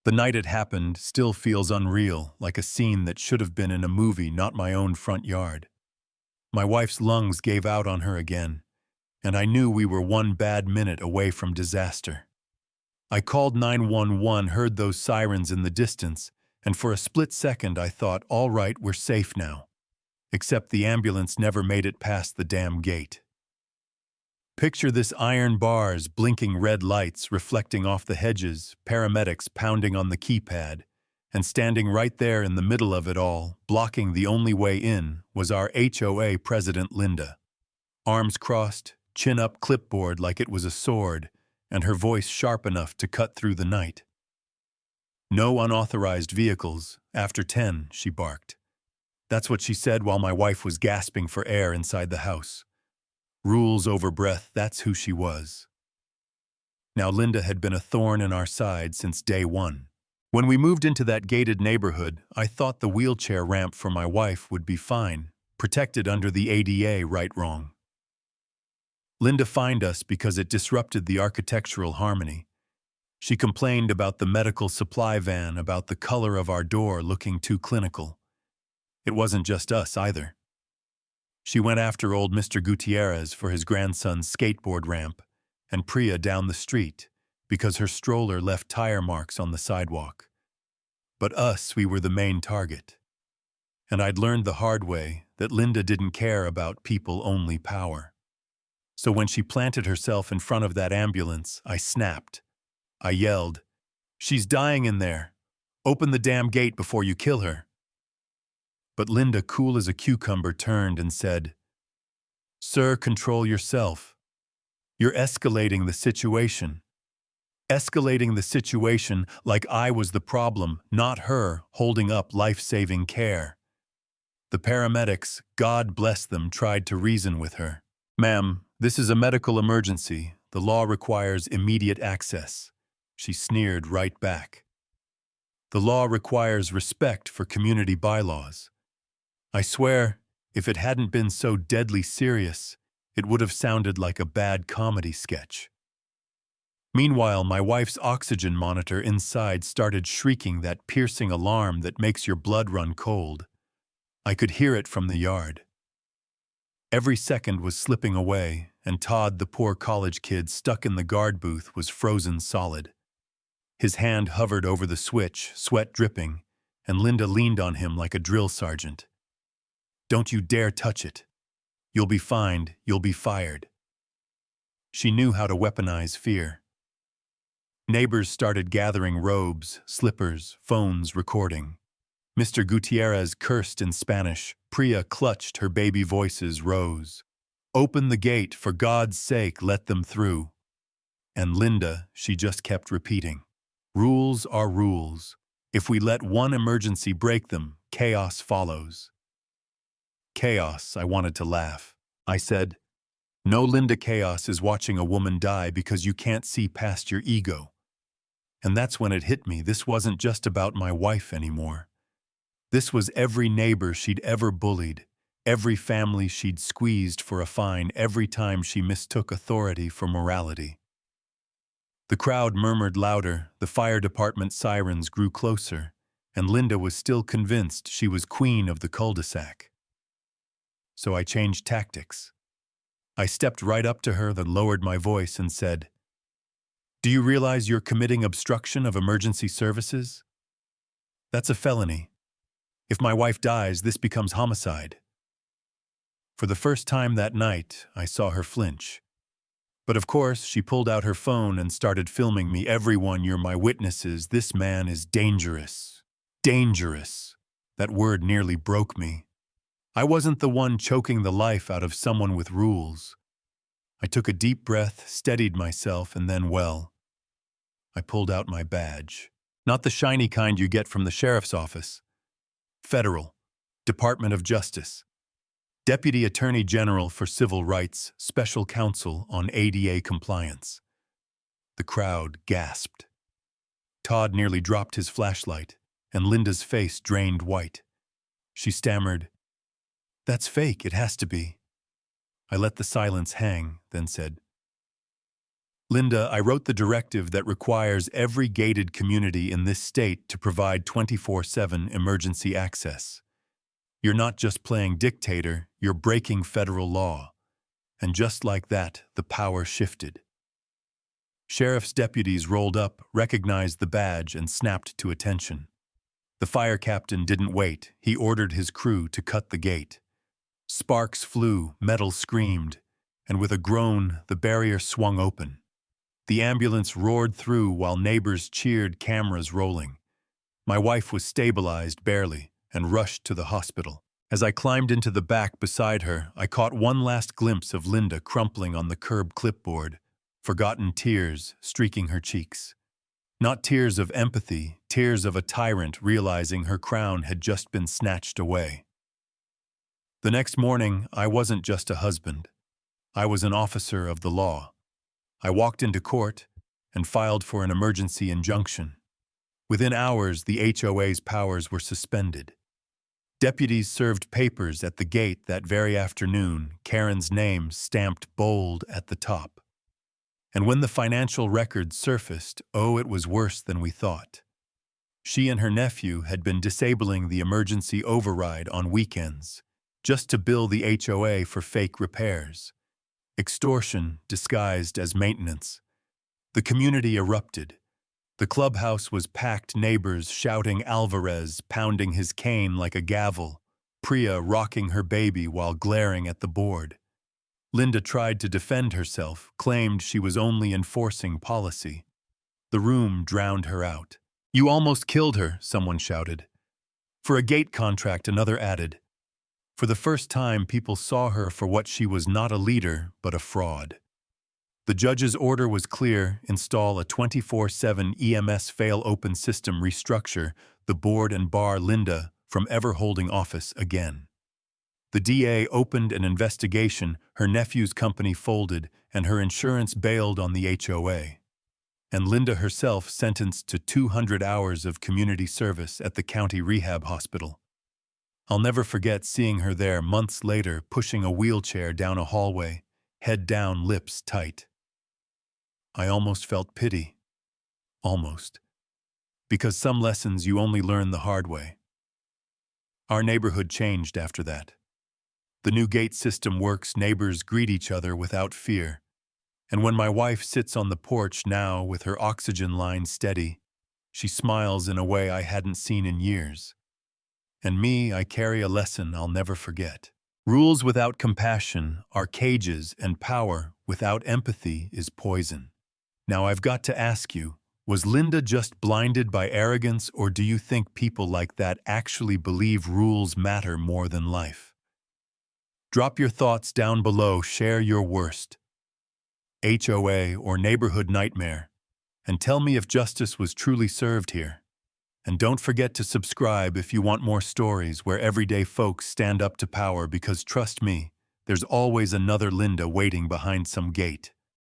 The night it happened still feels unreal, like a scene that should have been in a movie, not my own front yard. My wife's lungs gave out on her again, and I knew we were one bad minute away from disaster. I called 911, heard those sirens in the distance, and for a split second I thought, all right, we're safe now. Except the ambulance never made it past the damn gate. Picture this: iron bars, blinking red lights reflecting off the hedges, paramedics pounding on the keypad, and standing right there in the middle of it all, blocking the only way in, was our HOA president, Linda. Arms crossed, chin up, clipboard like it was a sword, and her voice sharp enough to cut through the night. "No unauthorized vehicles, after 10, she barked. That's what she said while my wife was gasping for air inside the house. Rules over breath, that's who she was. Now Linda had been a thorn in our side since day one. When we moved into that gated neighborhood, I thought the wheelchair ramp for my wife would be fine, protected under the ADA, right wrong. Linda fined us because it disrupted the architectural harmony. She complained about the medical supply van, about the color of our door looking too clinical. It wasn't just us either. She went after old Mr. Gutierrez for his grandson's skateboard ramp, and Priya down the street because her stroller left tire marks on the sidewalk. But us, we were the main target. And I'd learned the hard way that Linda didn't care about people-only power. So when she planted herself in front of that ambulance, I snapped. I yelled, "She's dying in there. Open the damn gate before you kill her." But Linda, cool as a cucumber, turned and said, "Sir, control yourself. You're escalating the situation. Escalating the situation like I was the problem, not her, holding up life-saving care." The paramedics, God bless them, tried to reason with her. "Ma'am, this is a medical emergency. The law requires immediate access." She sneered right back. "The law requires respect for community bylaws." I swear, if it hadn't been so deadly serious, it would have sounded like a bad comedy sketch. Meanwhile, my wife's oxygen monitor inside started shrieking that piercing alarm that makes your blood run cold. I could hear it from the yard. Every second was slipping away, and Todd, the poor college kid stuck in the guard booth, was frozen solid. His hand hovered over the switch, sweat dripping, and Linda leaned on him like a drill sergeant. "Don't you dare touch it. You'll be fined, you'll be fired." She knew how to weaponize fear. Neighbors started gathering robes, slippers, phones, recording. Mr. Gutierrez cursed in Spanish. Priya clutched, her baby voices rose. "Open the gate, for God's sake, let them through." And Linda, she just kept repeating, "Rules are rules. If we let one emergency break them, chaos follows." Chaos, I wanted to laugh. I said, "No, Linda, chaos is watching a woman die because you can't see past your ego." And that's when it hit me. This wasn't just about my wife anymore. This was every neighbor she'd ever bullied, every family she'd squeezed for a fine every time she mistook authority for morality. The crowd murmured louder, the fire department sirens grew closer, and Linda was still convinced she was queen of the cul-de-sac. So I changed tactics. I stepped right up to her, then lowered my voice and said, "Do you realize you're committing obstruction of emergency services? That's a felony. If my wife dies, this becomes homicide." For the first time that night, I saw her flinch. But of course, she pulled out her phone and started filming me. "Everyone, you're my witnesses. This man is dangerous. Dangerous." That word nearly broke me. I wasn't the one choking the life out of someone with rules. I took a deep breath, steadied myself, and then, well, I pulled out my badge. Not the shiny kind you get from the sheriff's office. Federal, Department of Justice, Deputy Attorney General for Civil Rights, Special Counsel on ADA Compliance. The crowd gasped. Todd nearly dropped his flashlight, and Linda's face drained white. She stammered, "That's fake, it has to be." I let the silence hang, then said, Linda, I wrote the directive that requires every gated community in this state to provide 24/7 emergency access. You're not just playing dictator, you're breaking federal law. And just like that, the power shifted. Sheriff's deputies rolled up, recognized the badge, and snapped to attention. The fire captain didn't wait. He ordered his crew to cut the gate. Sparks flew, metal screamed, and with a groan, the barrier swung open. The ambulance roared through while neighbors cheered, cameras rolling. My wife was stabilized barely and rushed to the hospital. As I climbed into the back beside her, I caught one last glimpse of Linda crumpling on the curb clipboard, forgotten tears streaking her cheeks. Not tears of empathy, tears of a tyrant realizing her crown had just been snatched away. The next morning, I wasn't just a husband. I was an officer of the law. I walked into court and filed for an emergency injunction. Within hours, the HOA's powers were suspended. Deputies served papers at the gate that very afternoon, Karen's name stamped bold at the top. And when the financial records surfaced, it was worse than we thought. She and her nephew had been disabling the emergency override on weekends, just to bill the HOA for fake repairs. Extortion disguised as maintenance. The community erupted. The clubhouse was packed, neighbors shouting Alvarez, pounding his cane like a gavel, Priya rocking her baby while glaring at the board. Linda tried to defend herself, claimed she was only enforcing policy. The room drowned her out. "You almost killed her," someone shouted. "For a gate contract," another added. For the first time, people saw her for what she was: not a leader, but a fraud. The judge's order was clear: install a 24/7 EMS fail-open system, restructure the board, and bar Linda from ever holding office again. The DA opened an investigation, her nephew's company folded, and her insurance bailed on the HOA. And Linda herself sentenced to 200 hours of community service at the county rehab hospital. I'll never forget seeing her there months later, pushing a wheelchair down a hallway, head down, lips tight. I almost felt pity. Almost. Because some lessons you only learn the hard way. Our neighborhood changed after that. The new gate system works, neighbors greet each other without fear. And when my wife sits on the porch now with her oxygen line steady, she smiles in a way I hadn't seen in years. And me, I carry a lesson I'll never forget. Rules without compassion are cages, and power without empathy is poison. Now I've got to ask you, was Linda just blinded by arrogance, or do you think people like that actually believe rules matter more than life? Drop your thoughts down below, share your worst HOA or neighborhood nightmare, and tell me if justice was truly served here. And don't forget to subscribe if you want more stories where everyday folks stand up to power, because trust me, there's always another Linda waiting behind some gate.